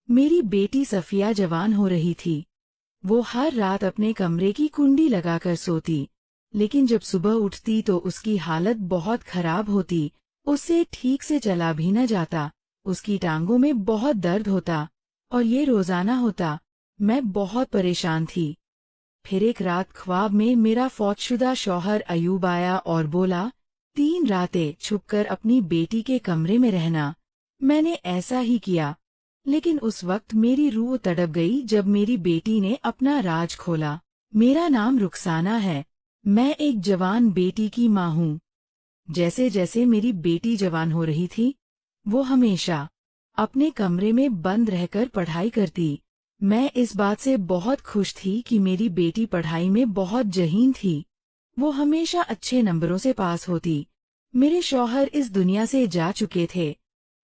मेरी बेटी सफिया जवान हो रही थी। वो हर रात अपने कमरे की कुंडी लगाकर सोती, लेकिन जब सुबह उठती तो उसकी हालत बहुत खराब होती। उससे ठीक से चला भी न जाता, उसकी टांगों में बहुत दर्द होता, और ये रोजाना होता। मैं बहुत परेशान थी। फिर एक रात ख्वाब में मेरा फौतशुदा शौहर अयूब आया और बोला, 3 रातें छुपकर अपनी बेटी के कमरे में रहना। मैंने ऐसा ही किया, लेकिन उस वक्त मेरी रूह तड़प गई जब मेरी बेटी ने अपना राज खोला। मेरा नाम रुखसाना है। मैं एक जवान बेटी की माँ हूँ। जैसे जैसे मेरी बेटी जवान हो रही थी, वो हमेशा अपने कमरे में बंद रहकर पढ़ाई करती। मैं इस बात से बहुत खुश थी कि मेरी बेटी पढ़ाई में बहुत जहीन थी। वो हमेशा अच्छे नंबरों से पास होती। मेरे शौहर इस दुनिया से जा चुके थे।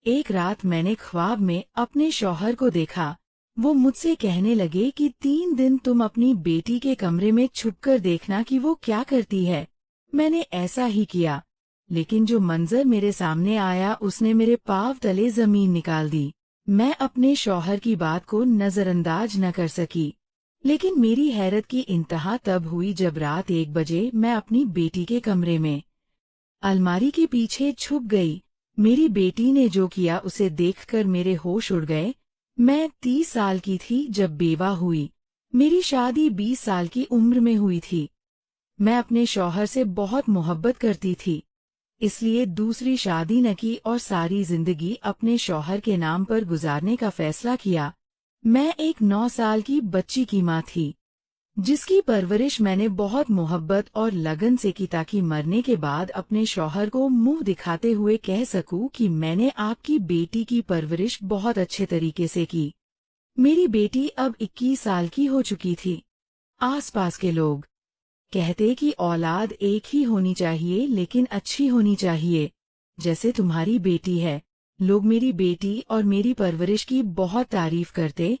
एक रात मैंने ख्वाब में अपने शौहर को देखा। वो मुझसे कहने लगे कि 3 दिन तुम अपनी बेटी के कमरे में छुपकर देखना कि वो क्या करती है। मैंने ऐसा ही किया, लेकिन जो मंजर मेरे सामने आया उसने मेरे पांव तले जमीन निकाल दी। मैं अपने शौहर की बात को नजरअंदाज न कर सकी, लेकिन मेरी हैरत की इंतहा तब हुई जब रात 1 बजे मैं अपनी बेटी के कमरे में अलमारी के पीछे छुप गई। मेरी बेटी ने जो किया उसे देखकर मेरे होश उड़ गए। मैं 30 साल की थी जब बेवा हुई। मेरी शादी 20 साल की उम्र में हुई थी। मैं अपने शौहर से बहुत मोहब्बत करती थी, इसलिए दूसरी शादी न की और सारी जिंदगी अपने शौहर के नाम पर गुजारने का फैसला किया। मैं एक 9 साल की बच्ची की माँ थी, जिसकी परवरिश मैंने बहुत मोहब्बत और लगन से की ताकि मरने के बाद अपने शौहर को मुंह दिखाते हुए कह सकूं कि मैंने आपकी बेटी की परवरिश बहुत अच्छे तरीके से की। मेरी बेटी अब 21 साल की हो चुकी थी। आसपास के लोग कहते कि औलाद एक ही होनी चाहिए, लेकिन अच्छी होनी चाहिए, जैसे तुम्हारी बेटी है। लोग मेरी बेटी और मेरी परवरिश की बहुत तारीफ करते।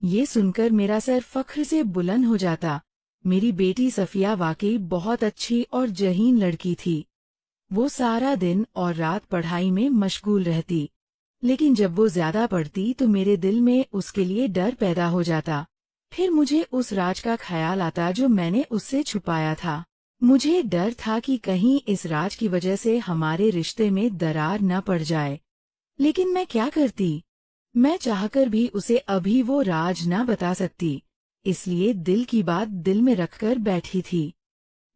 ये सुनकर मेरा सर फख्र से बुलंद हो जाता। मेरी बेटी सफिया वाकई बहुत अच्छी और जहीन लड़की थी। वो सारा दिन और रात पढ़ाई में मशगूल रहती, लेकिन जब वो ज्यादा पढ़ती तो मेरे दिल में उसके लिए डर पैदा हो जाता। फिर मुझे उस राज का ख्याल आता जो मैंने उससे छुपाया था। मुझे डर था कि कहीं इस राज की वजह से हमारे रिश्ते में दरार न पड़ जाए। लेकिन मैं क्या करती? मैं चाहकर भी उसे अभी वो राज न बता सकती, इसलिए दिल की बात दिल में रखकर बैठी थी।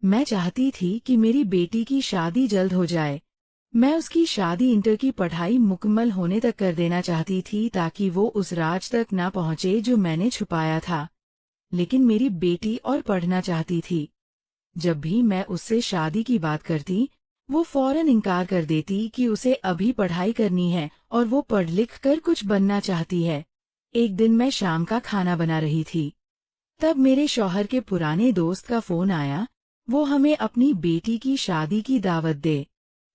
मैं चाहती थी कि मेरी बेटी की शादी जल्द हो जाए। मैं उसकी शादी इंटर की पढ़ाई मुकम्मल होने तक कर देना चाहती थी ताकि वो उस राज तक ना पहुंचे जो मैंने छुपाया था। लेकिन मेरी बेटी और पढ़ना चाहती थी। जब भी मैं उससे शादी की बात करती, वो फौरन इनकार कर देती कि उसे अभी पढ़ाई करनी है और वो पढ़ लिख कर कुछ बनना चाहती है। एक दिन मैं शाम का खाना बना रही थी, तब मेरे शौहर के पुराने दोस्त का फोन आया। वो हमें अपनी बेटी की शादी की दावत दे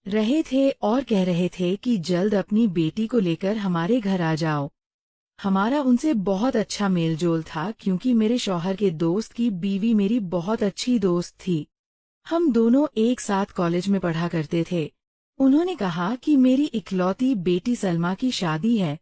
रहे थे और कह रहे थे कि जल्द अपनी बेटी को लेकर हमारे घर आ जाओ। हमारा उनसे बहुत अच्छा मेलजोल था क्योंकि मेरे शौहर के दोस्त की बीवी मेरी बहुत अच्छी दोस्त थी। हम दोनों एक साथ कॉलेज में पढ़ा करते थे। उन्होंने कहा कि मेरी इकलौती बेटी सलमा की शादी है,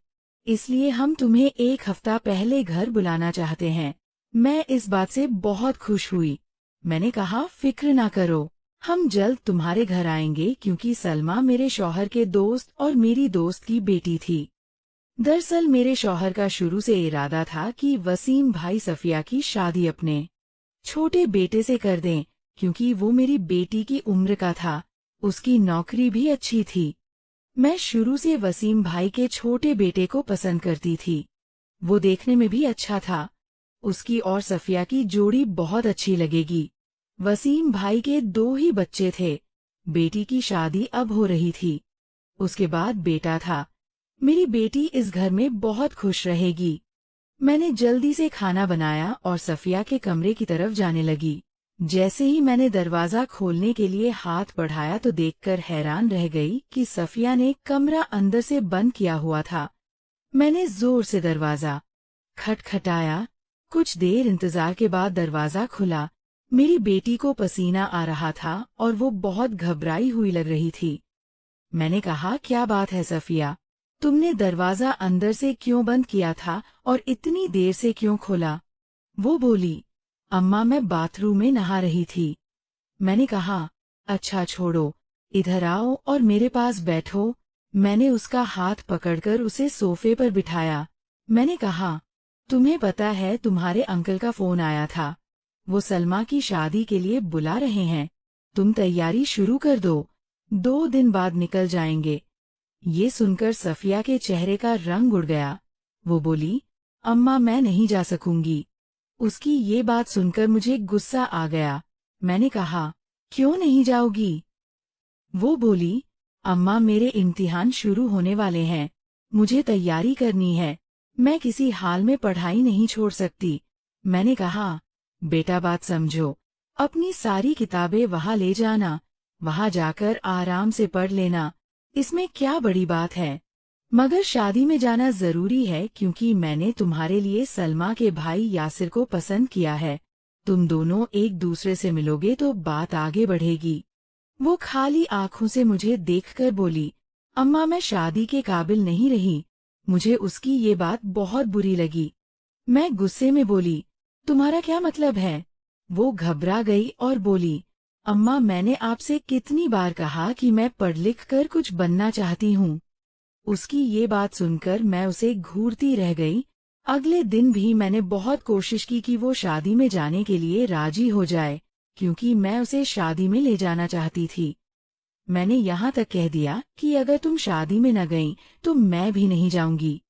इसलिए हम तुम्हें 1 हफ्ता पहले घर बुलाना चाहते हैं। मैं इस बात से बहुत खुश हुई। मैंने कहा, फिक्र ना करो, हम जल्द तुम्हारे घर आएंगे क्योंकि सलमा मेरे शौहर के दोस्त और मेरी दोस्त की बेटी थी। दरअसल मेरे शौहर का शुरू से इरादा था कि वसीम भाई सफिया की शादी अपने छोटे बेटे से कर दें, क्योंकि वो मेरी बेटी की उम्र का था। उसकी नौकरी भी अच्छी थी। मैं शुरू से वसीम भाई के छोटे बेटे को पसंद करती थी। वो देखने में भी अच्छा था। उसकी और सफिया की जोड़ी बहुत अच्छी लगेगी। वसीम भाई के 2 ही बच्चे थे। बेटी की शादी अब हो रही थी। उसके बाद बेटा था। मेरी बेटी इस घर में बहुत खुश रहेगी। मैंने जल्दी से खाना बनाया और सफिया के कमरे की तरफ जाने लगी। जैसे ही मैंने दरवाजा खोलने के लिए हाथ बढ़ाया तो देखकर हैरान रह गई कि सफिया ने कमरा अंदर से बंद किया हुआ था। मैंने जोर से दरवाजा खटखटाया। कुछ देर इंतजार के बाद दरवाजा खुला। मेरी बेटी को पसीना आ रहा था और वो बहुत घबराई हुई लग रही थी। मैंने कहा, क्या बात है सफिया, तुमने दरवाजा अंदर से क्यों बंद किया था और इतनी देर से क्यों खोला? वो बोली, अम्मा मैं बाथरूम में नहा रही थी। मैंने कहा, अच्छा छोड़ो, इधर आओ और मेरे पास बैठो। मैंने उसका हाथ पकड़कर उसे सोफे पर बिठाया। मैंने कहा, तुम्हें पता है तुम्हारे अंकल का फोन आया था। वो सलमा की शादी के लिए बुला रहे हैं। तुम तैयारी शुरू कर दो, 2 दिन बाद निकल जाएंगे। ये सुनकर सफिया के चेहरे का रंग उड़ गया। वो बोली, अम्मा मैं नहीं जा सकूंगी। उसकी ये बात सुनकर मुझे गुस्सा आ गया। मैंने कहा, क्यों नहीं जाओगी? वो बोली, अम्मा मेरे इम्तिहान शुरू होने वाले हैं, मुझे तैयारी करनी है, मैं किसी हाल में पढ़ाई नहीं छोड़ सकती। मैंने कहा, बेटा बात समझो, अपनी सारी किताबें वहां ले जाना, वहां जाकर आराम से पढ़ लेना, इसमें क्या बड़ी बात है। मगर शादी में जाना जरूरी है क्योंकि मैंने तुम्हारे लिए सलमा के भाई यासिर को पसंद किया है। तुम दोनों एक दूसरे से मिलोगे तो बात आगे बढ़ेगी। वो खाली आंखों से मुझे देखकर बोली, अम्मा मैं शादी के काबिल नहीं रही। मुझे उसकी ये बात बहुत बुरी लगी। मैं गुस्से में बोली, तुम्हारा क्या मतलब है? वो घबरा गई और बोली, अम्मा मैंने आपसे कितनी बार कहा कि मैं पढ़ लिख कर कुछ बनना चाहती हूँ। उसकी ये बात सुनकर मैं उसे घूरती रह गई। अगले दिन भी मैंने बहुत कोशिश की कि वो शादी में जाने के लिए राजी हो जाए, क्योंकि मैं उसे शादी में ले जाना चाहती थी। मैंने यहाँ तक कह दिया कि अगर तुम शादी में न गईं तो मैं भी नहीं जाऊंगी।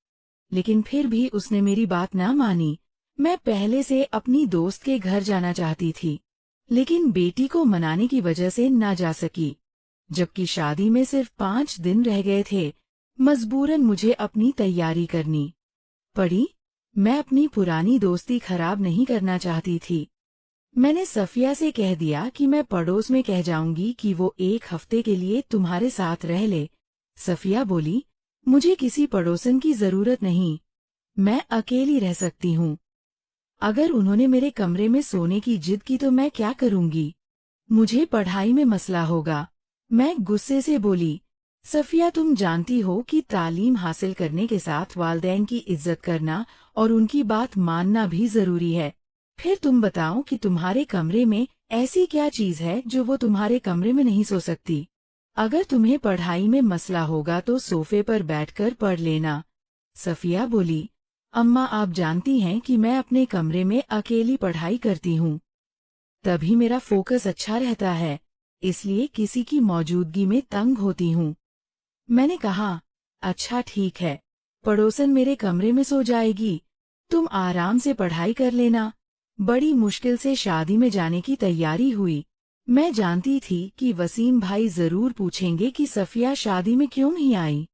लेकिन फिर भी उसने मेरी बात ना मानी। मैं पहले से अपनी दोस्त के घर जाना चाहती थी, लेकिन बेटी को मनाने की वजह से ना जा सकी। जबकि शादी में सिर्फ 5 दिन रह गए थे, मजबूरन मुझे अपनी तैयारी करनी पड़ी। मैं अपनी पुरानी दोस्ती खराब नहीं करना चाहती थी। मैंने सफिया से कह दिया कि मैं पड़ोस में कह जाऊंगी कि वो 1 हफ्ते के लिए तुम्हारे साथ रह ले। सफिया बोली, मुझे किसी पड़ोसन की जरूरत नहीं, मैं अकेली रह सकती हूँ। अगर उन्होंने मेरे कमरे में सोने की जिद की तो मैं क्या करूंगी? मुझे पढ़ाई में मसला होगा। मैं गुस्से से बोली, सफिया तुम जानती हो कि तालीम हासिल करने के साथ वालिदैन की इज्जत करना और उनकी बात मानना भी जरूरी है। फिर तुम बताओ कि तुम्हारे कमरे में ऐसी क्या चीज है जो वो तुम्हारे कमरे में नहीं सो सकती? अगर तुम्हें पढ़ाई में मसला होगा तो सोफे पर बैठकर पढ़ लेना। सफिया बोली, अम्मा आप जानती हैं कि मैं अपने कमरे में अकेली पढ़ाई करती हूँ, तभी मेरा फोकस अच्छा रहता है, इसलिए किसी की मौजूदगी में तंग होती हूँ। मैंने कहा, अच्छा ठीक है, पड़ोसन मेरे कमरे में सो जाएगी, तुम आराम से पढ़ाई कर लेना। बड़ी मुश्किल से शादी में जाने की तैयारी हुई। मैं जानती थी कि वसीम भाई जरूर पूछेंगे कि सफिया शादी में क्यों नहीं आई।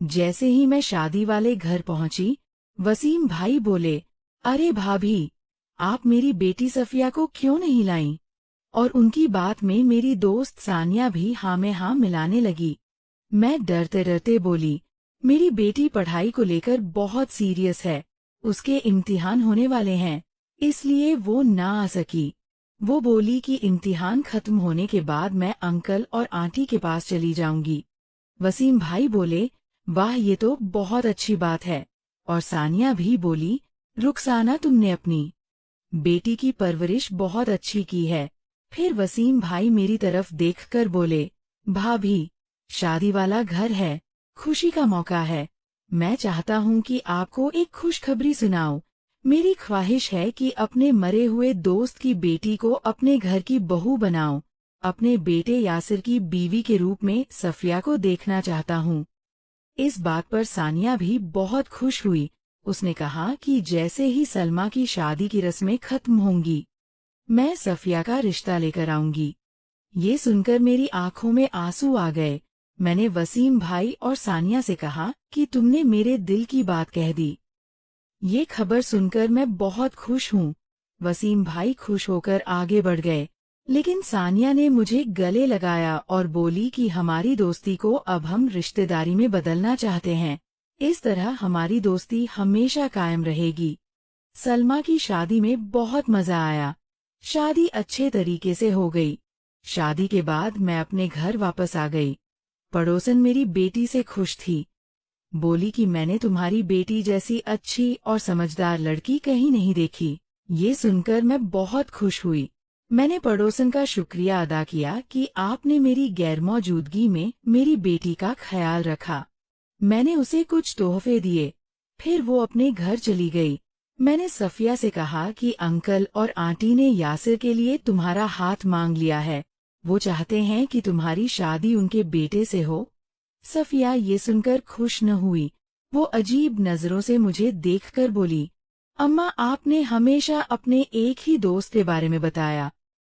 जैसे ही मैं शादी वाले घर पहुंची, वसीम भाई बोले, अरे भाभी, आप मेरी बेटी सफिया को क्यों नहीं लाईं? और उनकी बात में मेरी दोस्त सानिया भी हाँ में हाँ मिलाने लगी। मैं डरते डरते बोली, मेरी बेटी पढ़ाई को लेकर बहुत सीरियस है, उसके इम्तिहान होने वाले हैं, इसलिए वो ना आ सकी। वो बोली कि इम्तिहान खत्म होने के बाद मैं अंकल और आंटी के पास चली जाऊंगी। वसीम भाई बोले, वाह ये तो बहुत अच्छी बात है। और सानिया भी बोली, रुखसाना तुमने अपनी बेटी की परवरिश बहुत अच्छी की है। फिर वसीम भाई मेरी तरफ देखकर बोले, भाभी, शादी वाला घर है, खुशी का मौका है, मैं चाहता हूँ कि आपको एक खुशखबरी सुनाऊं। मेरी ख्वाहिश है कि अपने मरे हुए दोस्त की बेटी को अपने घर की बहू बनाऊं। अपने बेटे यासिर की बीवी के रूप में सफिया को देखना चाहता हूँ। इस बात पर सानिया भी बहुत खुश हुई। उसने कहा कि जैसे ही सलमा की शादी की रस्में खत्म होंगी, मैं सफिया का रिश्ता लेकर आऊंगी। ये सुनकर मेरी आंखों में आंसू आ गए। मैंने वसीम भाई और सानिया से कहा कि तुमने मेरे दिल की बात कह दी। ये खबर सुनकर मैं बहुत खुश हूँ। वसीम भाई खुश होकर आगे बढ़ गए, लेकिन सानिया ने मुझे गले लगाया और बोली कि हमारी दोस्ती को अब हम रिश्तेदारी में बदलना चाहते हैं। इस तरह हमारी दोस्ती हमेशा कायम रहेगी। सलमा की शादी में बहुत मजा आया। शादी अच्छे तरीके से हो गई। शादी के बाद मैं अपने घर वापस आ गई। पड़ोसन मेरी बेटी से खुश थी। बोली कि मैंने तुम्हारी बेटी जैसी अच्छी और समझदार लड़की कहीं नहीं देखी। ये सुनकर मैं बहुत खुश हुई। मैंने पड़ोसन का शुक्रिया अदा किया कि आपने मेरी गैरमौजूदगी में मेरी बेटी का ख्याल रखा। मैंने उसे कुछ तोहफे दिए। फिर वो अपने घर चली गई। मैंने सफिया से कहा कि अंकल और आंटी ने यासिर के लिए तुम्हारा हाथ मांग लिया है। वो चाहते हैं कि तुम्हारी शादी उनके बेटे से हो। सफिया ये सुनकर खुश न हुई। वो अजीब नजरों से मुझे देखकर बोली, अम्मा आपने हमेशा अपने एक ही दोस्त के बारे में बताया,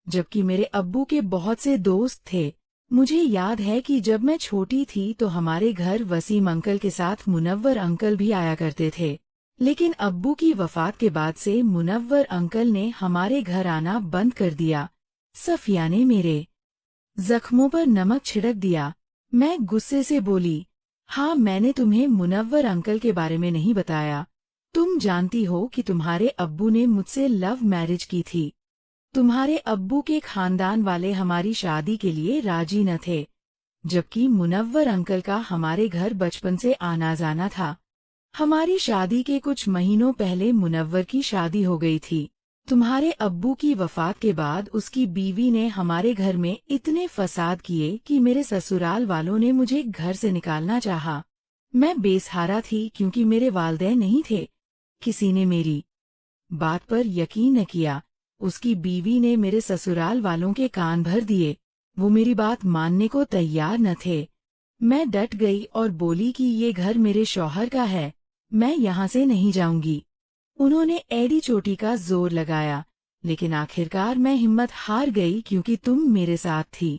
जबकि मेरे अब्बू के बहुत से दोस्त थे। मुझे याद है कि जब मैं छोटी थी तो हमारे घर वसीम अंकल के साथ मुनव्वर अंकल भी आया करते थे, लेकिन अब्बू की वफात के बाद से मुनव्वर अंकल ने हमारे घर आना बंद कर दिया। सफिया ने मेरे जख्मों पर नमक छिड़क दिया। मैं गुस्से से बोली, हाँ मैंने तुम्हें मुनव्वर अंकल के बारे में नहीं बताया। तुम जानती हो कि तुम्हारे अब्बू ने मुझसे लव मैरिज की थी। तुम्हारे अब्बू के खानदान वाले हमारी शादी के लिए राजी न थे, जबकि मुनव्वर अंकल का हमारे घर बचपन से आना जाना था। हमारी शादी के कुछ महीनों पहले मुनव्वर की शादी हो गई थी। तुम्हारे अब्बू की वफात के बाद उसकी बीवी ने हमारे घर में इतने फसाद किए कि मेरे ससुराल वालों ने मुझे घर से निकालना चाहा। मैं बेसहारा थी क्योंकि मेरे वालिदैन नहीं थे। किसी ने मेरी बात पर यकीन न किया। उसकी बीवी ने मेरे ससुराल वालों के कान भर दिए। वो मेरी बात मानने को तैयार न थे। मैं डट गई और बोली कि ये घर मेरे शौहर का है, मैं यहाँ से नहीं जाऊंगी। उन्होंने एड़ी चोटी का जोर लगाया, लेकिन आखिरकार मैं हिम्मत हार गई क्योंकि तुम मेरे साथ थी।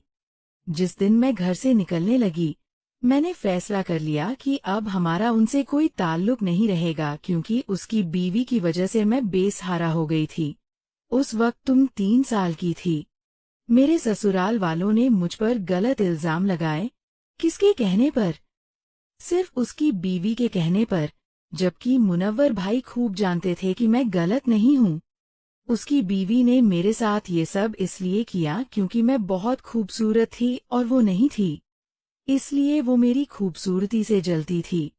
जिस दिन मैं घर से निकलने लगी, मैंने फैसला कर लिया कि अब हमारा उनसे कोई ताल्लुक नहीं रहेगा क्योंकि उसकी बीवी की वजह से मैं बेसहारा हो गई थी। उस वक्त तुम 3 साल की थी। मेरे ससुराल वालों ने मुझ पर गलत इल्जाम लगाए। किसके कहने पर? सिर्फ उसकी बीवी के कहने पर, जबकि मुनव्वर भाई खूब जानते थे कि मैं गलत नहीं हूँ। उसकी बीवी ने मेरे साथ ये सब इसलिए किया क्योंकि मैं बहुत खूबसूरत थी और वो नहीं थी, इसलिए वो मेरी खूबसूरती से जलती थी।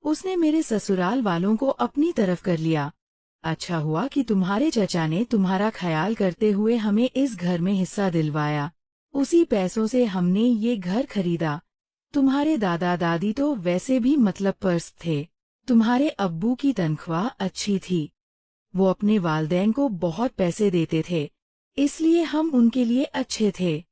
उसने मेरे ससुराल वालों को अपनी तरफ कर लिया। अच्छा हुआ कि तुम्हारे चचा ने तुम्हारा ख्याल करते हुए हमें इस घर में हिस्सा दिलवाया। उसी पैसों से हमने ये घर खरीदा। तुम्हारे दादा दादी तो वैसे भी मतलब पर्स थे। तुम्हारे अब्बू की तनख्वाह अच्छी थी। वो अपने वालिदैन को बहुत पैसे देते थे, इसलिए हम उनके लिए अच्छे थे।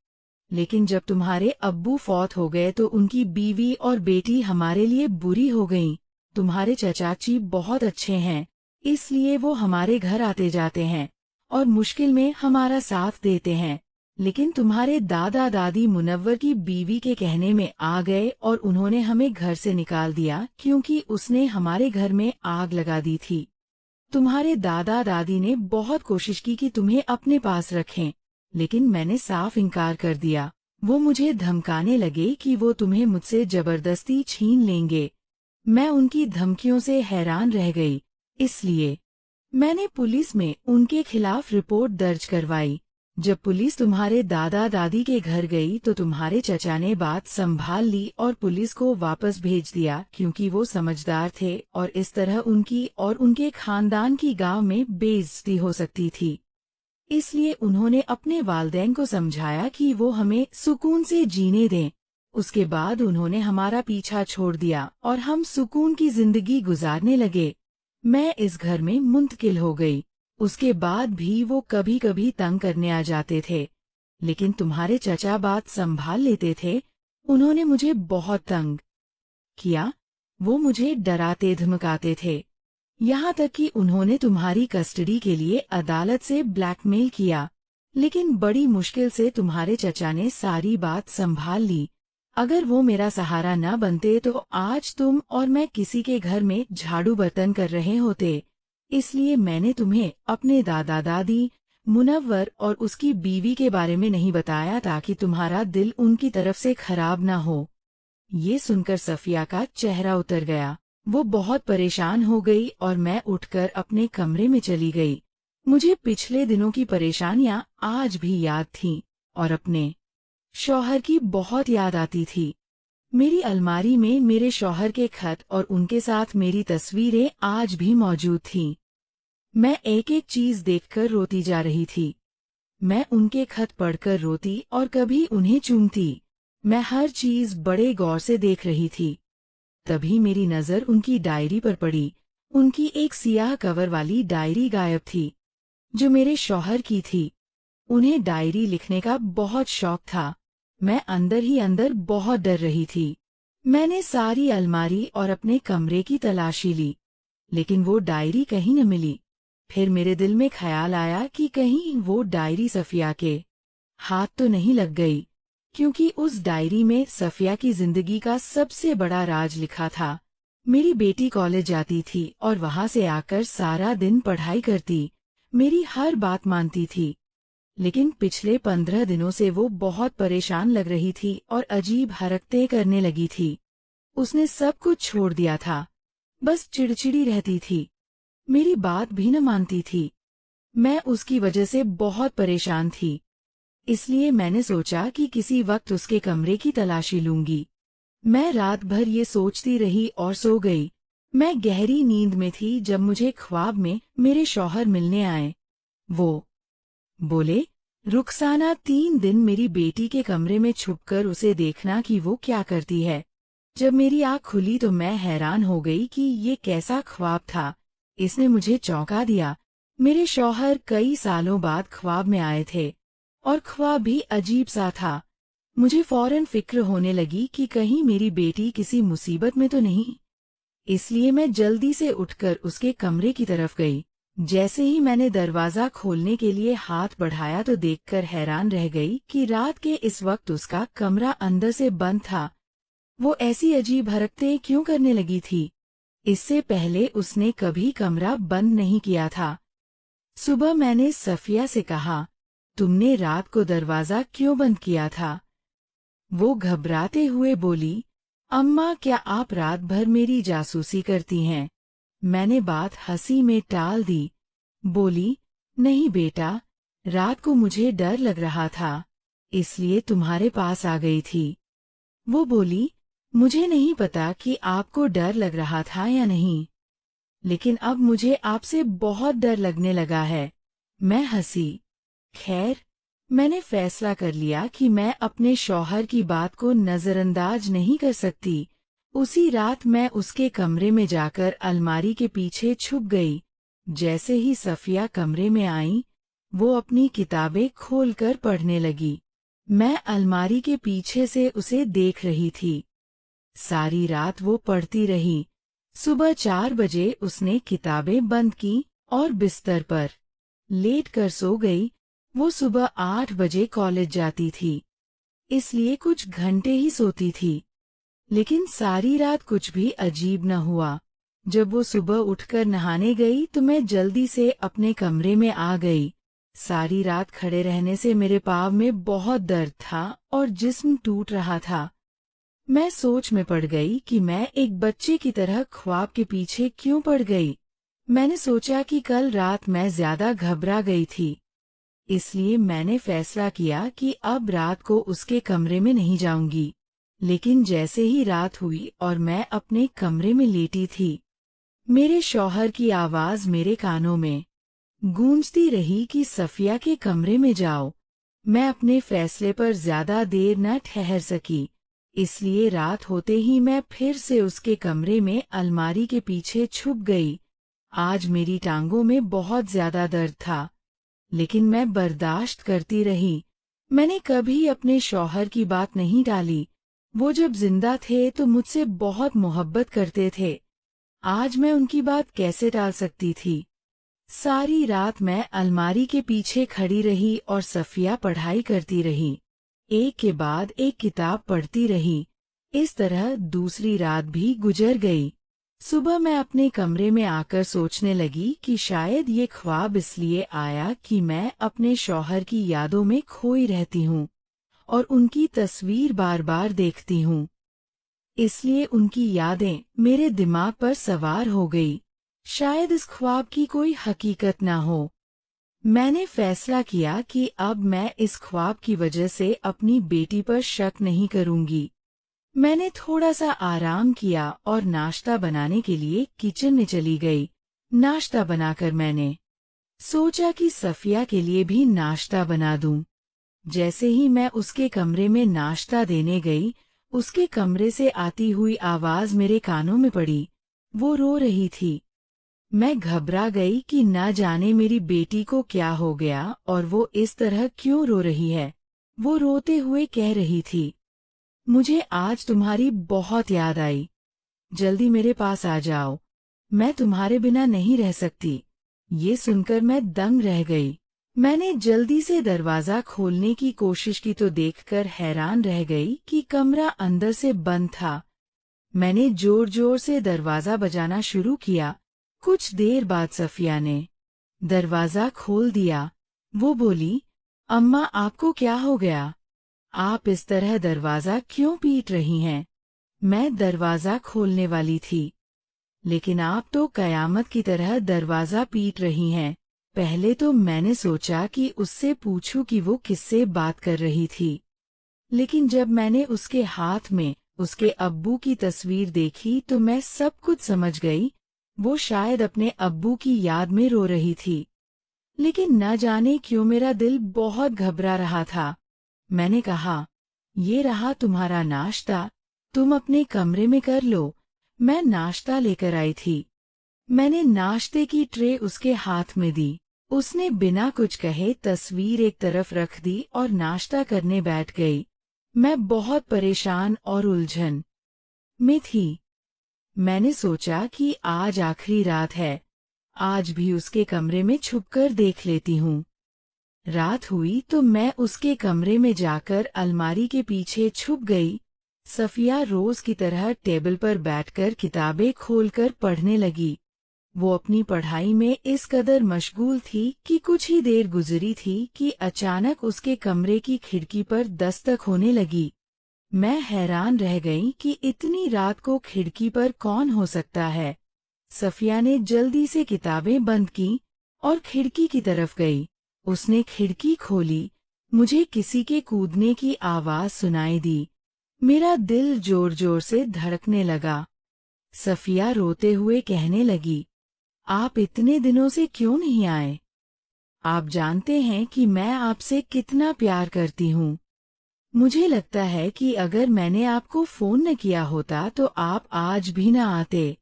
लेकिन जब तुम्हारे अब्बू फौत हो गए तो उनकी बीवी और बेटी हमारे लिए बुरी हो गईं। तुम्हारे चचाची बहुत अच्छे हैं, इसलिए वो हमारे घर आते जाते हैं और मुश्किल में हमारा साथ देते हैं। लेकिन तुम्हारे दादा दादी मुनव्वर की बीवी के कहने में आ गए और उन्होंने हमें घर से निकाल दिया क्योंकि उसने हमारे घर में आग लगा दी थी। तुम्हारे दादा दादी ने बहुत कोशिश की कि तुम्हें अपने पास रखें, लेकिन मैंने साफ इनकार कर दिया। वो मुझे धमकाने लगे कि वो तुम्हें मुझसे जबरदस्ती छीन लेंगे। मैं उनकी धमकियों से हैरान रह गई, इसलिए मैंने पुलिस में उनके खिलाफ रिपोर्ट दर्ज करवाई। जब पुलिस तुम्हारे दादा दादी के घर गई तो तुम्हारे चचा ने बात संभाल ली और पुलिस को वापस भेज दिया क्योंकि वो समझदार थे और इस तरह उनकी और उनके खानदान की गांव में बेइज्जती हो सकती थी। इसलिए उन्होंने अपने वालिदैन को समझाया कि वो हमें सुकून से जीने दें। उसके बाद उन्होंने हमारा पीछा छोड़ दिया और हम सुकून की जिंदगी गुजारने लगे। मैं इस घर में मुंतकिल हो गई। उसके बाद भी वो कभी कभी तंग करने आ जाते थे, लेकिन तुम्हारे चचा बात संभाल लेते थे। उन्होंने मुझे बहुत तंग किया। वो मुझे डराते धमकाते थे, यहाँ तक कि उन्होंने तुम्हारी कस्टडी के लिए अदालत से ब्लैकमेल किया। लेकिन बड़ी मुश्किल से तुम्हारे चचा ने सारी बात संभाल ली। अगर वो मेरा सहारा न बनते तो आज तुम और मैं किसी के घर में झाड़ू बर्तन कर रहे होते। इसलिए मैंने तुम्हें अपने दादा दादी, मुनव्वर और उसकी बीवी के बारे में नहीं बताया ताकि तुम्हारा दिल उनकी तरफ से खराब ना हो। ये सुनकर सफिया का चेहरा उतर गया। वो बहुत परेशान हो गई और मैं उठकर अपने कमरे में चली गई। मुझे पिछले दिनों की परेशानियां आज भी याद थीं और अपने शौहर की बहुत याद आती थी। मेरी अलमारी में मेरे शौहर के खत और उनके साथ मेरी तस्वीरें आज भी मौजूद थीं। मैं एक एक चीज देखकर रोती जा रही थी। मैं उनके खत पढ़कर रोती और कभी उन्हें चूमती। मैं हर चीज बड़े गौर से देख रही थी। तभी मेरी नजर उनकी डायरी पर पड़ी। उनकी एक सियाह कवर वाली डायरी गायब थी, जो मेरे शौहर की थी। उन्हें डायरी लिखने का बहुत शौक था। मैं अंदर ही अंदर बहुत डर रही थी। मैंने सारी अलमारी और अपने कमरे की तलाशी ली, लेकिन वो डायरी कहीं न मिली। फिर मेरे दिल में ख्याल आया कि कहीं वो डायरी सफिया के हाथ तो नहीं लग गई, क्योंकि उस डायरी में सफिया की जिंदगी का सबसे बड़ा राज लिखा था। मेरी बेटी कॉलेज जाती थी और वहां से आकर सारा दिन पढ़ाई करती, मेरी हर बात मानती थी। लेकिन पिछले 15 दिनों से वो बहुत परेशान लग रही थी और अजीब हरकतें करने लगी थी। उसने सब कुछ छोड़ दिया था, बस चिड़चिड़ी रहती थी, मेरी बात भी न मानती थी। मैं उसकी वजह से बहुत परेशान थी, इसलिए मैंने सोचा कि किसी वक्त उसके कमरे की तलाशी लूंगी। मैं रात भर ये सोचती रही और सो गई। मैं गहरी नींद में थी जब मुझे ख्वाब में मेरे शौहर मिलने आए। वो बोले, रुखसाना 3 दिन मेरी बेटी के कमरे में छुपकर उसे देखना कि वो क्या करती है। जब मेरी आँख खुली तो मैं हैरान हो गई कि ये कैसा ख्वाब था। इसने मुझे चौंका दिया। मेरे शौहर कई सालों बाद ख्वाब में आए थे और ख्वाब भी अजीब सा था। मुझे फौरन फिक्र होने लगी कि कहीं मेरी बेटी किसी मुसीबत में तो नहीं। इसलिए मैं जल्दी से उठकर उसके कमरे की तरफ गई। जैसे ही मैंने दरवाजा खोलने के लिए हाथ बढ़ाया तो देखकर हैरान रह गई कि रात के इस वक्त उसका कमरा अंदर से बंद था। वो ऐसी अजीब हरकतें क्यों करने लगी थी? इससे पहले उसने कभी कमरा बंद नहीं किया था। सुबह मैंने सफिया से कहा, तुमने रात को दरवाजा क्यों बंद किया था? वो घबराते हुए बोली, अम्मा क्या आप रात भर मेरी जासूसी करती हैं? मैंने बात हंसी में टाल दी। बोली, नहीं बेटा, रात को मुझे डर लग रहा था, इसलिए तुम्हारे पास आ गई थी। वो बोली, मुझे नहीं पता कि आपको डर लग रहा था या नहीं, लेकिन अब मुझे आपसे बहुत डर लगने लगा है। मैं हंसी। खैर, मैंने फैसला कर लिया कि मैं अपने शौहर की बात को नजरअंदाज नहीं कर सकती। उसी रात मैं उसके कमरे में जाकर अलमारी के पीछे छुप गई। जैसे ही सफिया कमरे में आई, वो अपनी किताबें खोलकर पढ़ने लगी। मैं अलमारी के पीछे से उसे देख रही थी। सारी रात वो पढ़ती रही। सुबह 4 बजे उसने किताबें बंद की और बिस्तर पर लेट कर सो गई। वो सुबह 8 बजे कॉलेज जाती थी, इसलिए कुछ घंटे ही सोती थी। लेकिन सारी रात कुछ भी अजीब न हुआ। जब वो सुबह उठकर नहाने गई तो मैं जल्दी से अपने कमरे में आ गई। सारी रात खड़े रहने से मेरे पाँव में बहुत दर्द था और जिस्म टूट रहा था। मैं सोच में पड़ गई कि मैं एक बच्चे की तरह ख्वाब के पीछे क्यों पड़ गई। मैंने सोचा कि कल रात मैं ज्यादा घबरा गई थी, इसलिए मैंने फैसला किया कि अब रात को उसके कमरे में नहीं जाऊंगी। लेकिन जैसे ही रात हुई और मैं अपने कमरे में लेटी थी, मेरे शौहर की आवाज मेरे कानों में गूंजती रही कि सफिया के कमरे में जाओ। मैं अपने फैसले पर ज्यादा देर न ठहर सकी, इसलिए रात होते ही मैं फिर से उसके कमरे में अलमारी के पीछे छुप गई। आज मेरी टांगों में बहुत ज्यादा दर्द था, लेकिन मैं बर्दाश्त करती रही। मैंने कभी अपने शौहर की बात नहीं टाली। वो जब जिंदा थे तो मुझसे बहुत मोहब्बत करते थे। आज मैं उनकी बात कैसे टाल सकती थी? सारी रात मैं अलमारी के पीछे खड़ी रही और सफिया पढ़ाई करती रही। एक के बाद एक किताब पढ़ती रही। इस तरह दूसरी रात भी गुजर गई। सुबह मैं अपने कमरे में आकर सोचने लगी कि शायद ये ख्वाब इसलिए आया कि मैं अपने शौहर की यादों में खोई रहती हूँ और उनकी तस्वीर बार बार देखती हूँ, इसलिए उनकी यादें मेरे दिमाग पर सवार हो गई। शायद इस ख्वाब की कोई हकीकत ना हो। मैंने फैसला किया कि अब मैं इस ख्वाब की वजह से अपनी बेटी पर शक नहीं करूंगी। मैंने थोड़ा सा आराम किया और नाश्ता बनाने के लिए किचन में चली गई। नाश्ता बनाकर मैंने सोचा कि सफिया के लिए भी नाश्ता बना दूं। जैसे ही मैं उसके कमरे में नाश्ता देने गई, उसके कमरे से आती हुई आवाज मेरे कानों में पड़ी। वो रो रही थी। मैं घबरा गई कि न जाने मेरी बेटी को क्या हो गया और वो इस तरह क्यों रो रही है। वो रोते हुए कह रही थी, मुझे आज तुम्हारी बहुत याद आई। जल्दी मेरे पास आ जाओ, मैं तुम्हारे बिना नहीं रह सकती। ये सुनकर मैं दंग रह गई। मैंने जल्दी से दरवाजा खोलने की कोशिश की तो देखकर हैरान रह गई कि कमरा अंदर से बंद था। मैंने जोर जोर से दरवाजा बजाना शुरू किया। कुछ देर बाद सफिया ने दरवाजा खोल दिया। वो बोली, अम्मा आपको क्या हो गया? आप इस तरह दरवाजा क्यों पीट रही हैं? मैं दरवाजा खोलने वाली थी, लेकिन आप तो कयामत की तरह दरवाजा पीट रही हैं। पहले तो मैंने सोचा कि उससे पूछूं कि वो किससे बात कर रही थी, लेकिन जब मैंने उसके हाथ में उसके अब्बू की तस्वीर देखी तो मैं सब कुछ समझ गई। वो शायद अपने अब्बू की याद में रो रही थी, लेकिन न जाने क्यों मेरा दिल बहुत घबरा रहा था। मैंने कहा, ये रहा तुम्हारा नाश्ता, तुम अपने कमरे में कर लो। मैं नाश्ता लेकर आई थी। मैंने नाश्ते की ट्रे उसके हाथ में दी। उसने बिना कुछ कहे तस्वीर एक तरफ रख दी और नाश्ता करने बैठ गई। मैं बहुत परेशान और उलझन में थी। मैंने सोचा कि आज आखिरी रात है, आज भी उसके कमरे में छुपकर देख लेती हूँ। रात हुई तो मैं उसके कमरे में जाकर अलमारी के पीछे छुप गई। सफिया रोज की तरह टेबल पर बैठकर किताबें खोलकर पढ़ने लगी। वो अपनी पढ़ाई में इस कदर मशगूल थी कि कुछ ही देर गुजरी थी कि अचानक उसके कमरे की खिड़की पर दस्तक होने लगी। मैं हैरान रह गई कि इतनी रात को खिड़की पर कौन हो सकता है। सफिया ने जल्दी से किताबें बंद की और खिड़की की तरफ गई। उसने खिड़की खोली। मुझे किसी के कूदने की आवाज सुनाई दी। मेरा दिल जोर जोर से धड़कने लगा। सफिया रोते हुए कहने लगी, आप इतने दिनों से क्यों नहीं आए? आप जानते हैं कि मैं आपसे कितना प्यार करती हूँ। मुझे लगता है कि अगर मैंने आपको फोन न किया होता तो आप आज भी न आते।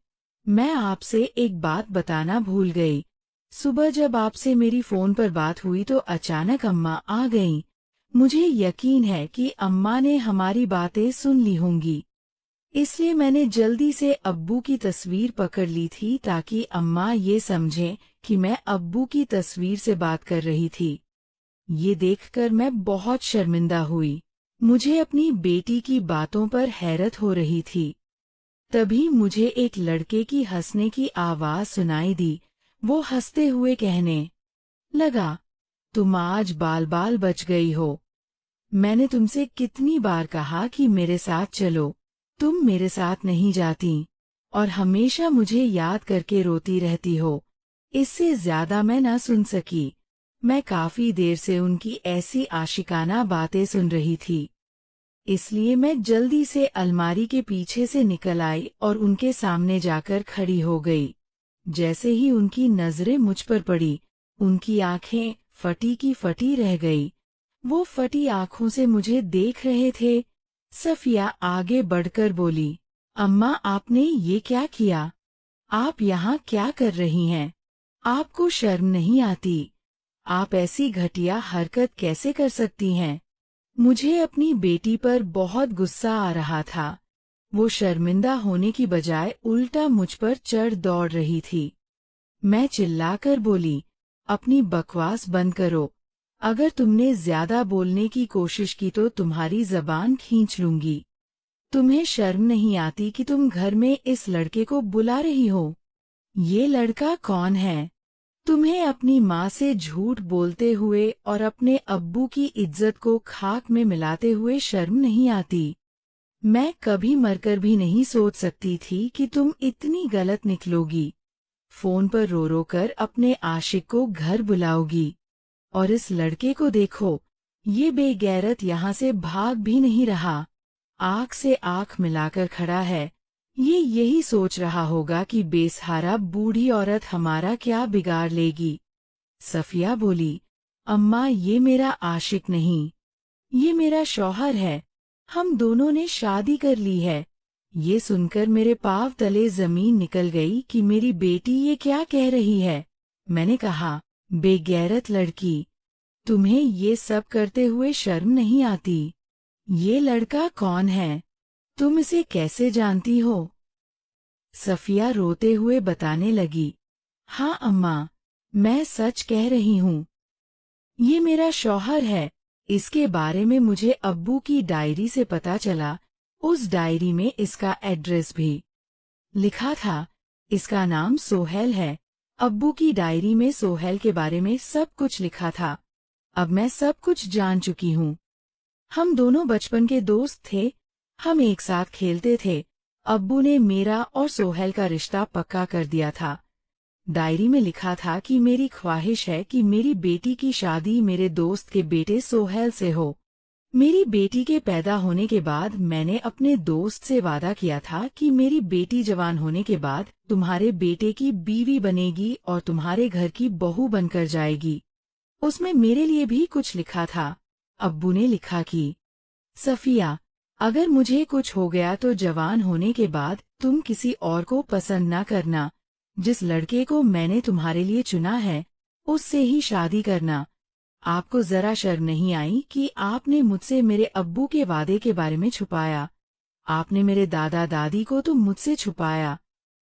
मैं आपसे एक बात बताना भूल गई। सुबह जब आपसे मेरी फोन पर बात हुई तो अचानक अम्मा आ गईं। मुझे यकीन है कि अम्मा ने हमारी बातें सुन ली होंगी, इसलिए मैंने जल्दी से अब्बू की तस्वीर पकड़ ली थी ताकि अम्मा ये समझें कि मैं अब्बू की तस्वीर से बात कर रही थी। ये देखकर मैं बहुत शर्मिंदा हुई। मुझे अपनी बेटी की बातों पर हैरत हो रही थी। तभी मुझे एक लड़के की हंसने की आवाज सुनाई दी। वो हंसते हुए कहने लगा, तुम आज बाल बाल बच गई हो। मैंने तुमसे कितनी बार कहा कि मेरे साथ चलो, तुम मेरे साथ नहीं जाती और हमेशा मुझे याद करके रोती रहती हो। इससे ज्यादा मैं न सुन सकी। मैं काफी देर से उनकी ऐसी आशिकाना बातें सुन रही थी, इसलिए मैं जल्दी से अलमारी के पीछे से निकल आई और उनके सामने जाकर खड़ी हो गई। जैसे ही उनकी नजरें मुझ पर पड़ी, उनकी आंखें फटी की फटी रह गई। वो फटी आंखों से मुझे देख रहे थे। सफिया आगे बढ़कर बोली, अम्मा आपने ये क्या किया? आप यहाँ क्या कर रही हैं? आपको शर्म नहीं आती? आप ऐसी घटिया हरकत कैसे कर सकती हैं? मुझे अपनी बेटी पर बहुत गुस्सा आ रहा था। वो शर्मिंदा होने की बजाय उल्टा मुझ पर चढ़ दौड़ रही थी। मैं चिल्लाकर बोली, अपनी बकवास बंद करो। अगर तुमने ज्यादा बोलने की कोशिश की तो तुम्हारी जबान खींच लूंगी। तुम्हें शर्म नहीं आती कि तुम घर में इस लड़के को बुला रही हो? ये लड़का कौन है? तुम्हें अपनी माँ से झूठ बोलते हुए और अपने अब्बू की इज्जत को खाक में मिलाते हुए शर्म नहीं आती? मैं कभी मरकर भी नहीं सोच सकती थी कि तुम इतनी गलत निकलोगी। फोन पर रो रो कर अपने आशिक को घर बुलाओगी। और इस लड़के को देखो, ये बेगैरत यहाँ से भाग भी नहीं रहा। आँख से आँख मिलाकर खड़ा है। ये यही सोच रहा होगा कि बेसहारा बूढ़ी औरत हमारा क्या बिगाड़ लेगी। सफिया बोली, अम्मा ये मेरा आशिक नहीं, ये मेरा शौहर है। हम दोनों ने शादी कर ली है। ये सुनकर मेरे पाँव तले जमीन निकल गई कि मेरी बेटी ये क्या कह रही है। मैंने कहा, बेगैरत लड़की, तुम्हें ये सब करते हुए शर्म नहीं आती? ये लड़का कौन है? तुम इसे कैसे जानती हो? सफिया रोते हुए बताने लगी, हाँ अम्मा, मैं सच कह रही हूँ। ये मेरा शौहर है। इसके बारे में मुझे अब्बू की डायरी से पता चला। उस डायरी में इसका एड्रेस भी लिखा था। इसका नाम सोहेल है। अब्बू की डायरी में सोहेल के बारे में सब कुछ लिखा था। अब मैं सब कुछ जान चुकी हूँ। हम दोनों बचपन के दोस्त थे। हम एक साथ खेलते थे। अब्बू ने मेरा और सोहेल का रिश्ता पक्का कर दिया था। डायरी में लिखा था कि मेरी ख्वाहिश है कि मेरी बेटी की शादी मेरे दोस्त के बेटे सोहेल से हो। मेरी बेटी के पैदा होने के बाद मैंने अपने दोस्त से वादा किया था कि मेरी बेटी जवान होने के बाद तुम्हारे बेटे की बीवी बनेगी और तुम्हारे घर की बहू बनकर जाएगी। उसमें मेरे लिए भी कुछ लिखा था। अब्बू ने लिखा कि सफिया, अगर मुझे कुछ हो गया तो जवान होने के बाद तुम किसी और को पसंद न करना। जिस लड़के को मैंने तुम्हारे लिए चुना है उससे ही शादी करना। आपको जरा शर्म नहीं आई कि आपने मुझसे मेरे अब्बू के वादे के बारे में छुपाया? आपने मेरे दादा दादी को तो मुझसे छुपाया।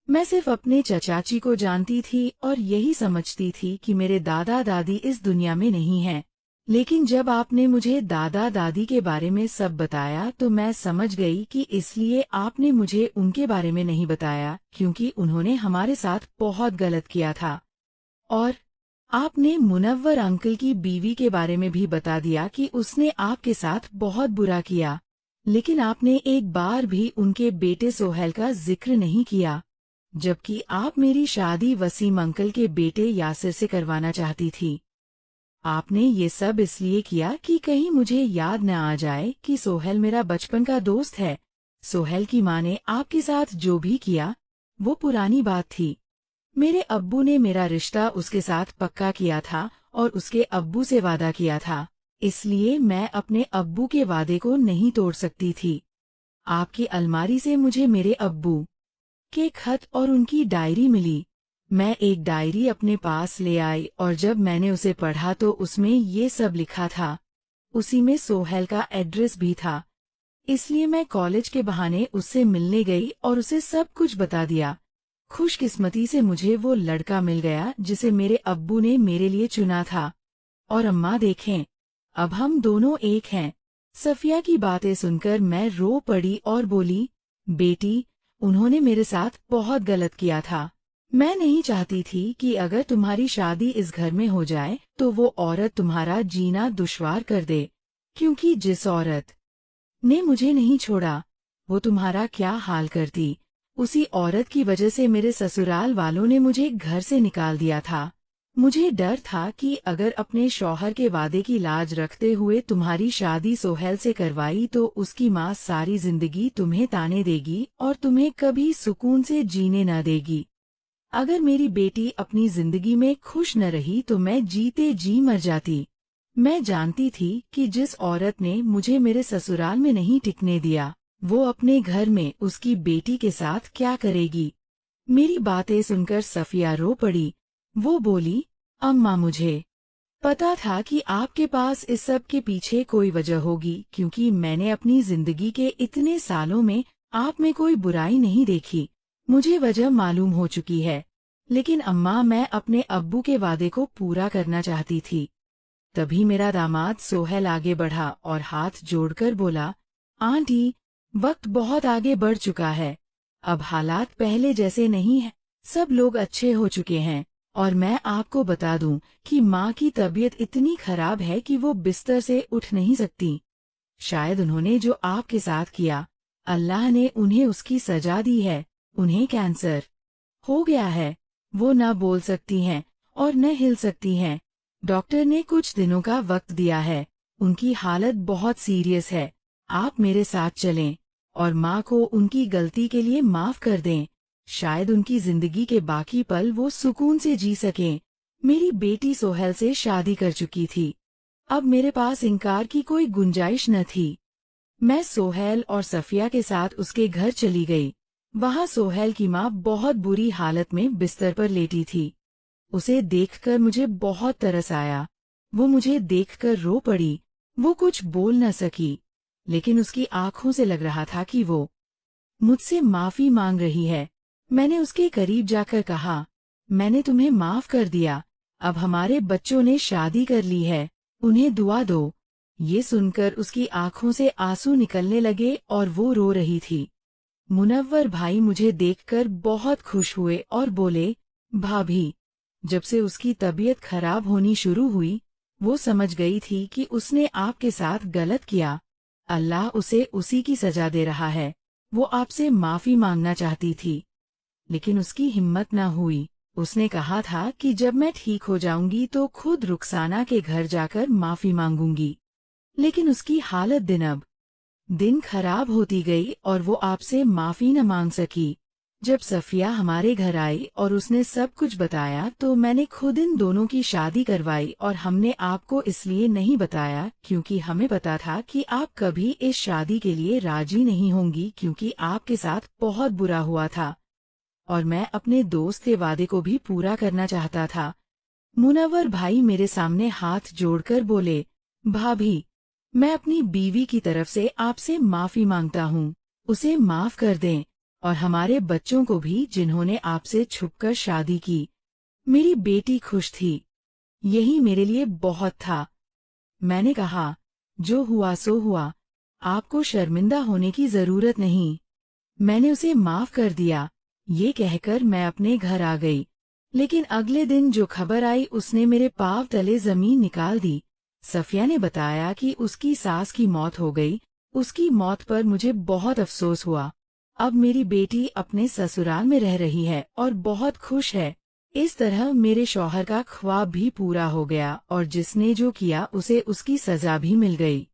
मैं सिर्फ अपने चचाची को जानती थी और यही समझती थी कि मेरे दादा दादी इस दुनिया में नहीं हैं। लेकिन जब आपने मुझे दादा दादी के बारे में सब बताया तो मैं समझ गई कि इसलिए आपने मुझे उनके बारे में नहीं बताया क्योंकि उन्होंने हमारे साथ बहुत गलत किया था। और आपने मुनव्वर अंकल की बीवी के बारे में भी बता दिया कि उसने आपके साथ बहुत बुरा किया। लेकिन आपने एक बार भी उनके बेटे सोहेल का जिक्र नहीं किया, जबकि आप मेरी शादी वसीम अंकल के बेटे यासिर से करवाना चाहती थी। आपने ये सब इसलिए किया कि कहीं मुझे याद न आ जाए कि सोहेल मेरा बचपन का दोस्त है। सोहेल की माँ ने आपके साथ जो भी किया वो पुरानी बात थी। मेरे अब्बू ने मेरा रिश्ता उसके साथ पक्का किया था और उसके अब्बू से वादा किया था, इसलिए मैं अपने अब्बू के वादे को नहीं तोड़ सकती थी। आपकी अलमारी से मुझे मेरे अब्बू के खत और उनकी डायरी मिली। मैं एक डायरी अपने पास ले आई और जब मैंने उसे पढ़ा तो उसमें ये सब लिखा था। उसी में सोहेल का एड्रेस भी था। इसलिए मैं कॉलेज के बहाने उससे मिलने गई और उसे सब कुछ बता दिया। खुशकिस्मती से मुझे वो लड़का मिल गया जिसे मेरे अब्बू ने मेरे लिए चुना था। और अम्मा देखें, अब हम दोनों एक हैं। सफिया की बातें सुनकर मैं रो पड़ी और बोली, बेटी, उन्होंने मेरे साथ बहुत गलत किया था। मैं नहीं चाहती थी कि अगर तुम्हारी शादी इस घर में हो जाए तो वो औरत तुम्हारा जीना दुश्वार कर दे, क्योंकि जिस औरत ने मुझे नहीं छोड़ा वो तुम्हारा क्या हाल करती। उसी औरत की वजह से मेरे ससुराल वालों ने मुझे घर से निकाल दिया था। मुझे डर था कि अगर अपने शौहर के वादे की लाज रखते हुए तुम्हारी शादी सोहेल से करवाई तो उसकी माँ सारी जिंदगी तुम्हें ताने देगी और तुम्हें कभी सुकून से जीने न देगी। अगर मेरी बेटी अपनी जिंदगी में खुश न रही तो मैं जीते जी मर जाती। मैं जानती थी कि जिस औरत ने मुझे मेरे ससुराल में नहीं टिकने दिया वो अपने घर में उसकी बेटी के साथ क्या करेगी। मेरी बातें सुनकर सफिया रो पड़ी। वो बोली, अम्मा, मुझे पता था कि आपके पास इस सब के पीछे कोई वजह होगी क्योंकि मैंने अपनी जिंदगी के इतने सालों में आप में कोई बुराई नहीं देखी। मुझे वजह मालूम हो चुकी है। लेकिन अम्मा, मैं अपने अब्बू के वादे को पूरा करना चाहती थी। तभी मेरा दामाद सोहेल आगे बढ़ा और हाथ जोड़कर बोला, आंटी, वक्त बहुत आगे बढ़ चुका है। अब हालात पहले जैसे नहीं है। सब लोग अच्छे हो चुके हैं और मैं आपको बता दूं कि माँ की तबीयत इतनी खराब है कि वो बिस्तर से उठ नहीं सकती। शायद उन्होंने जो आपके साथ किया, अल्लाह ने उन्हें उसकी सजा दी है। उन्हें कैंसर हो गया है। वो न बोल सकती हैं और न हिल सकती हैं। डॉक्टर ने कुछ दिनों का वक्त दिया है। उनकी हालत बहुत सीरियस है। आप मेरे साथ चलें। और माँ को उनकी गलती के लिए माफ कर दें। शायद उनकी जिंदगी के बाकी पल वो सुकून से जी सकें। मेरी बेटी सोहेल से शादी कर चुकी थी। अब मेरे पास इनकार की कोई गुंजाइश न थी। मैं सोहेल और सफिया के साथ उसके घर चली गई। वहाँ सोहेल की माँ बहुत बुरी हालत में बिस्तर पर लेटी थी। उसे देखकर मुझे बहुत तरस आया। वो मुझे देखकर रो पड़ी। वो कुछ बोल न सकी, लेकिन उसकी आंखों से लग रहा था कि वो मुझसे माफी मांग रही है। मैंने उसके करीब जाकर कहा, मैंने तुम्हें माफ कर दिया। अब हमारे बच्चों ने शादी कर ली है, उन्हें दुआ दो। ये सुनकर उसकी आंखों से आंसू निकलने लगे और वो रो रही थी। मुनव्वर भाई मुझे देखकर बहुत खुश हुए और बोले, भाभी, जब से उसकी तबीयत खराब होनी शुरू हुई, वो समझ गई थी कि उसने आपके साथ गलत किया। अल्लाह उसे उसी की सजा दे रहा है। वो आपसे माफी मांगना चाहती थी, लेकिन उसकी हिम्मत न हुई। उसने कहा था कि जब मैं ठीक हो जाऊंगी तो खुद रुखसाना के घर जाकर माफी मांगूंगी। लेकिन उसकी हालत दिन खराब होती गई और वो आपसे माफी न मांग सकी। जब सफिया हमारे घर आई और उसने सब कुछ बताया तो मैंने खुद इन दोनों की शादी करवाई, और हमने आपको इसलिए नहीं बताया क्योंकि हमें पता था कि आप कभी इस शादी के लिए राजी नहीं होंगी, क्योंकि आपके साथ बहुत बुरा हुआ था और मैं अपने दोस्त के वादे को भी पूरा करना चाहता था। मुनव्वर भाई मेरे सामने हाथ जोड़कर बोले, भाभी, मैं अपनी बीवी की तरफ से आपसे माफी मांगता हूँ। उसे माफ कर दें, और हमारे बच्चों को भी जिन्होंने आपसे छुपकर शादी की। मेरी बेटी खुश थी, यही मेरे लिए बहुत था। मैंने कहा, जो हुआ सो हुआ, आपको शर्मिंदा होने की जरूरत नहीं। मैंने उसे माफ कर दिया। ये कहकर मैं अपने घर आ गई। लेकिन अगले दिन जो खबर आई उसने मेरे पांव तले जमीन निकाल दी। सफिया ने बताया कि उसकी सास की मौत हो गई। उसकी मौत पर मुझे बहुत अफसोस हुआ। अब मेरी बेटी अपने ससुराल में रह रही है और बहुत खुश है। इस तरह मेरे शौहर का ख्वाब भी पूरा हो गया और जिसने जो किया उसे उसकी सजा भी मिल गई।